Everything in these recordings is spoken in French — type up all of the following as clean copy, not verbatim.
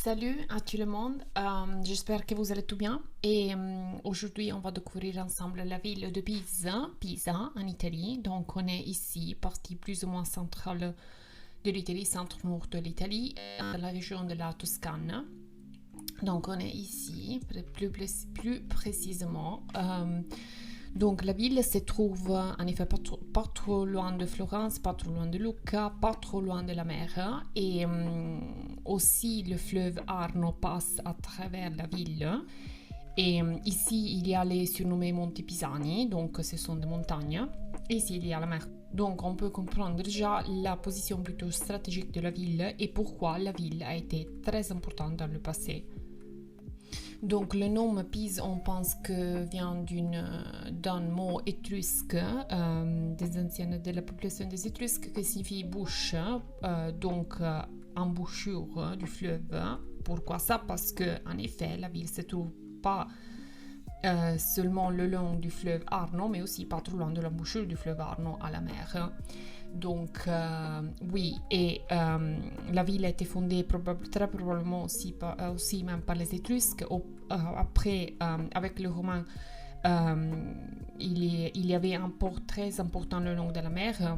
Salut à tout le monde, j'espère que vous allez tout bien et aujourd'hui on va découvrir ensemble la ville de Pisa en Italie. Donc on est ici, partie plus ou moins centrale de l'Italie, centre-nord de l'Italie, dans la région de la Toscane. Donc on est ici, plus précisément. Donc la ville se trouve en effet pas trop loin de Florence, pas trop loin de Lucca, pas trop loin de la mer. Et aussi le fleuve Arno passe à travers la ville. Et ici il y a les surnommés Monti Pisani, donc ce sont des montagnes. Et ici il y a la mer. Donc on peut comprendre déjà la position plutôt stratégique de la ville et pourquoi la ville a été très importante dans le passé. Donc le nom Pise, on pense que vient d'un mot étrusque des anciennes de la population des Étrusques qui signifie bouche, donc embouchure du fleuve. Pourquoi ça? Parce que en effet la ville se trouve pas seulement le long du fleuve Arno, mais aussi pas trop loin de l'embouchure du fleuve Arno à la mer. Donc oui, et la ville a été fondée très probablement aussi même par les Étrusques. Après, avec les Romains, il y avait un port très important le long de la mer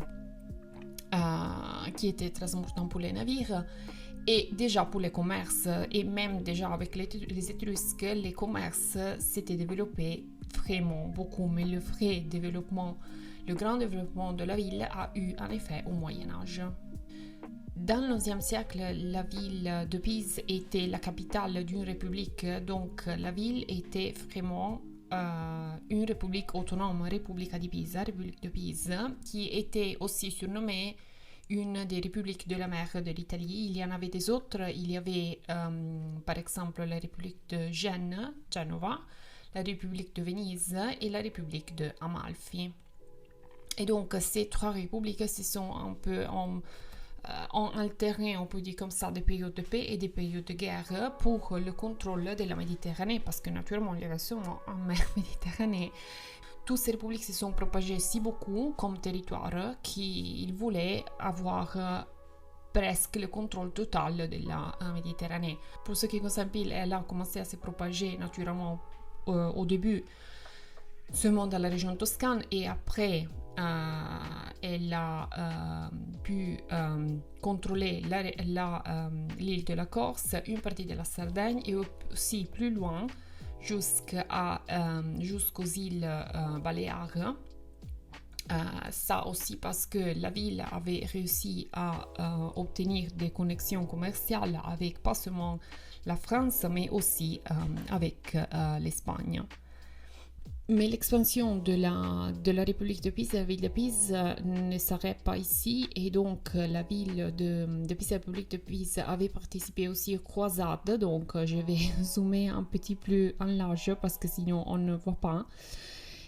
qui était très important pour les navires. Et déjà pour les commerces, et même déjà avec les Étrusques, les commerces s'étaient développés vraiment beaucoup, mais le grand développement de la ville a eu en effet au Moyen-Âge. Dans le XIe siècle, la ville de Pise était la capitale d'une république, donc la ville était vraiment une république autonome, Repubblica di Pisa, République de Pise, qui était aussi surnommée une des républiques de la mer de l'Italie. Il y en avait des autres. Il y avait par exemple la République de Genova, la République de Venise et la République de Amalfi. Et donc ces trois républiques se sont un peu ont alterné, on peut dire comme ça, des périodes de paix et des périodes de guerre pour le contrôle de la Méditerranée, parce que naturellement il y avait seulement en mer Méditerranée. Toutes ces républiques se sont propagées si beaucoup comme territoire qu'ils voulaient avoir presque le contrôle total de la Méditerranée. Pour ce qui concerne Pile, elle a commencé à se propager naturellement au début seulement dans la région toscane et après elle a pu contrôler l'île de la Corse, une partie de la Sardaigne et aussi plus loin jusqu'aux îles Baléares. Ça aussi parce que la ville avait réussi à obtenir des connexions commerciales avec pas seulement la France mais aussi avec l'Espagne. Mais l'expansion de la République de Pise, la ville de Pise, ne s'arrête pas ici et donc la ville de Pise, la République de Pise avait participé aussi aux croisades, donc je vais zoomer un petit peu en large parce que sinon on ne voit pas.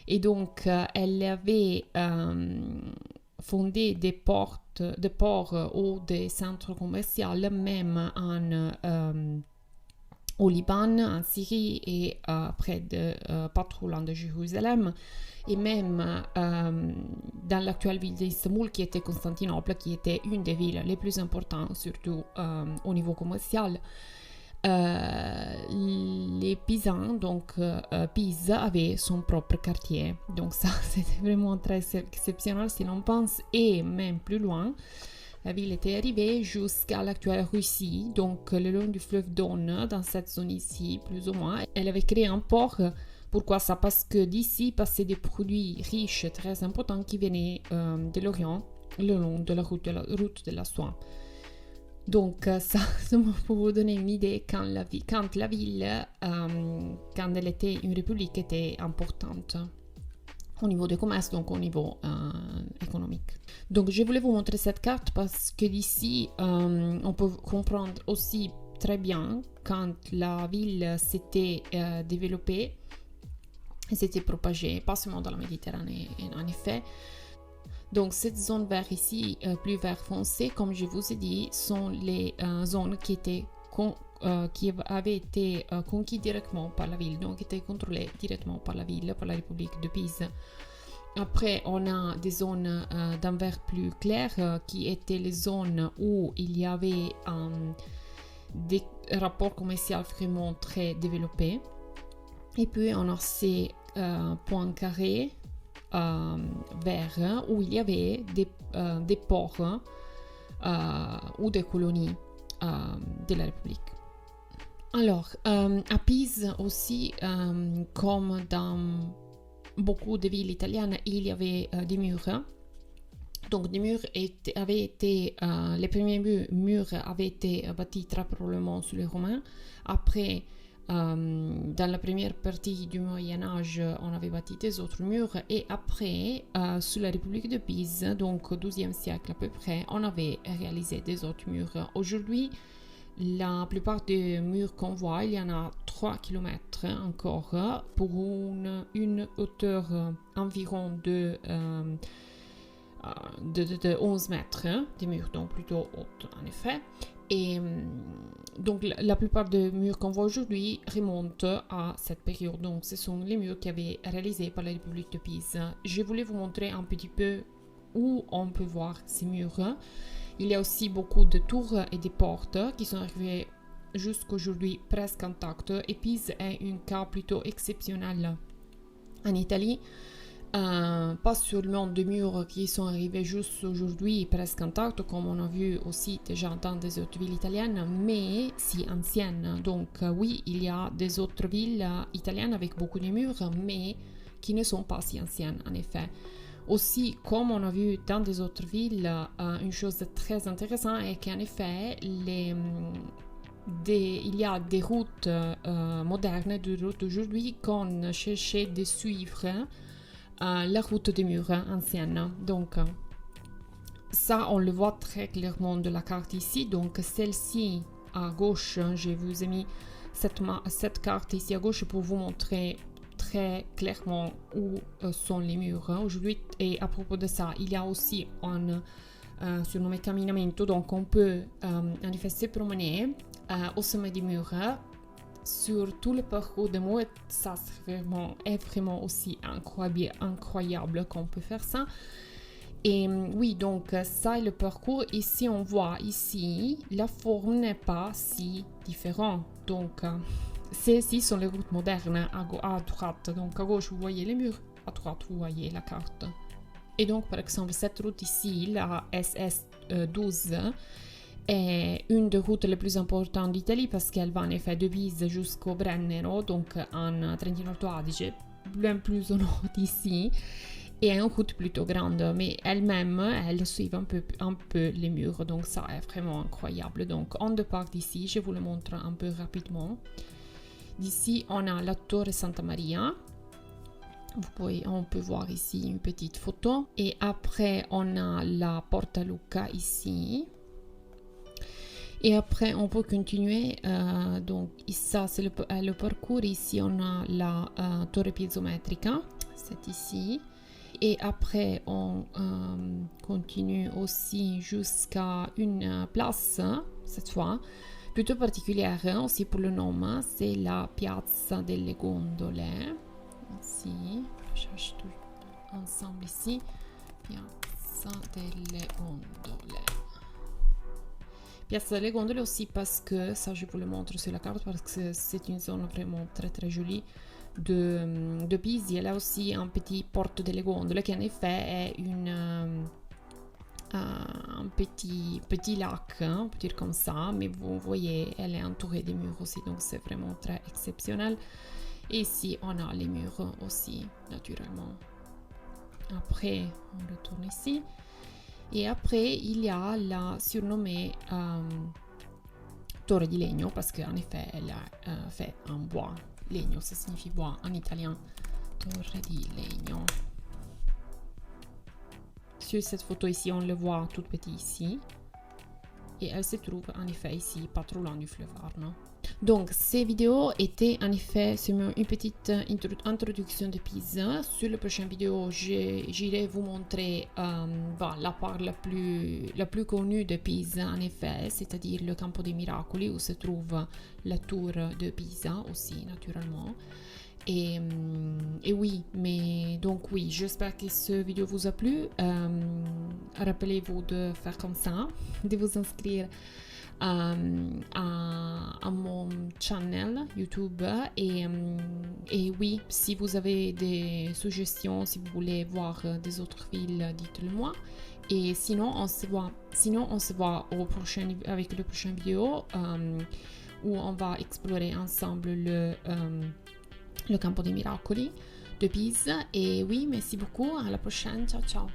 Et donc elle avait fondé des ports ou des centres commerciaux même au Liban, en Syrie et près de pas trop loin de Jérusalem et même dans l'actuelle ville d'Istanbul qui était Constantinople, qui était une des villes les plus importantes surtout au niveau commercial. Les Pisans, donc Pise avait son propre quartier, donc ça c'était vraiment très exceptionnel si l'on pense, et même plus loin la ville était arrivée jusqu'à l'actuelle Russie, donc le long du fleuve Don, dans cette zone ici, plus ou moins. Elle avait créé un port. Pourquoi ça? Parce que d'ici passaient des produits riches, très importants, qui venaient de l'Orient, le long de la route de la soie. Donc ça, pour vous donner une idée, quand la ville, quand elle était une république, était importante au niveau du commerce, donc au niveau économique. Donc je voulais vous montrer cette carte parce que d'ici, on peut comprendre aussi très bien quand la ville s'était développée et s'était propagée, pas seulement dans la Méditerranée, en effet. Donc cette zone vert ici, plus vert foncé, comme je vous ai dit, sont les zones qui avaient été conquises directement par la ville, donc étaient contrôlées directement par la ville, par la République de Pise. Après, on a des zones d'un vert plus clair qui étaient les zones où il y avait rapport commercial vraiment très développé. Et puis on a ces points carrés verts où il y avait des ports ou des colonies de la République. Alors, à Pise aussi, comme dans beaucoup de villes italiennes, il y avait des murs. Donc, les murs avaient été, les premiers murs avaient été bâtis très probablement sous les Romains. Après, dans la première partie du Moyen-Âge, on avait bâti des autres murs. Et après, sous la République de Pise, donc au XIIe siècle à peu près, on avait réalisé des autres murs. Aujourd'hui, la plupart des murs qu'on voit, il y en a 3 km encore pour une hauteur environ de 11 mètres, des murs donc plutôt hautes en effet. Et donc la plupart des murs qu'on voit aujourd'hui remontent à cette période. Donc ce sont les murs qui avaient réalisés par la République de Pise. Je voulais vous montrer un petit peu où on peut voir ces murs. Il y a aussi beaucoup de tours et de portes qui sont arrivées jusqu'aujourd'hui presque intactes. Et Pise est un cas plutôt exceptionnel en Italie. Pas seulement des murs qui sont arrivés juste aujourd'hui presque intacts, comme on a vu aussi déjà dans des autres villes italiennes, mais si anciennes. Donc oui, il y a des autres villes italiennes avec beaucoup de murs, mais qui ne sont pas si anciennes en effet. Aussi, comme on a vu dans des autres villes, une chose très intéressante est qu'en effet, il y a des routes modernes, des routes d'aujourd'hui qu'on cherchait de suivre la route des murs anciennes. Donc, ça, on le voit très clairement de la carte ici. Donc, celle-ci à gauche, je vous ai mis cette carte ici à gauche pour vous montrer très clairement où sont les murs aujourd'hui. Et à propos de ça, il y a aussi un surnommé camminamento, donc on peut en effet se promener au sommet des murs sur tout le parcours de mot. Ça est vraiment aussi incroyable qu'on peut faire ça. Et oui, donc ça est le parcours. Ici, on voit ici, la forme n'est pas si différente. Donc, ces-ci sont les routes modernes à droite. Donc, à gauche, vous voyez les murs. À droite, vous voyez la carte. Et donc, par exemple, cette route ici, la SS12, est une des routes les plus importantes d'Italie parce qu'elle va en effet de Pise jusqu'au Brennero, donc en Trentino-Alto Adige, bien plus au nord d'ici. Et est une route plutôt grande, mais elle suit un peu les murs, donc ça est vraiment incroyable. Donc on départ d'ici, je vous le montre un peu rapidement. D'ici, on a la Torre Santa Maria. On peut voir ici une petite photo. Et après, on a la Porta Lucca ici. Et après, on peut continuer. Donc, ça, c'est le parcours. Ici, on a la Torre Piezometrica. C'est ici. Et après, on continue aussi jusqu'à une place, cette fois, plutôt particulière aussi pour le nom. C'est la Piazza delle Gondole. Ici, je cherche tout ensemble ici. Piazza delle Gondole. Piazza delle Gondole aussi parce que, ça je vous le montre sur la carte, parce que c'est une zone vraiment très très jolie de Pise. Elle a aussi un petit porte delle Gondole qui en effet est un petit lac, on peut dire comme ça, mais vous voyez, elle est entourée de murs aussi, donc c'est vraiment très exceptionnel. Et ici, on a les murs aussi, naturellement. Après, on retourne ici. Et après, il y a la surnommée Torre di Legno, parce qu'en effet, elle est faite en bois. Legno, ça signifie bois en italien. Torre di Legno. Sur cette photo ici, on le voit tout petit ici. Et elle se trouve en effet ici, pas trop loin du fleuve Arno. Donc, ces vidéos étaient en effet seulement une petite introduction de Pise. Sur la prochaine vidéo, j'irai vous montrer la part la plus connue de Pise, en effet, c'est-à-dire le Campo dei Miracoli, où se trouve la tour de Pisa aussi, naturellement. Et oui, mais donc oui, j'espère que cette vidéo vous a plu. Rappelez-vous de faire comme ça, de vous inscrire à mon channel YouTube et oui, si vous avez des suggestions, si vous voulez voir des autres villes, dites-le moi. Et sinon, on se voit avec le prochain vidéo où on va explorer ensemble le Campo dei Miracoli de Pise. Et oui, merci beaucoup. À la prochaine. Ciao, ciao.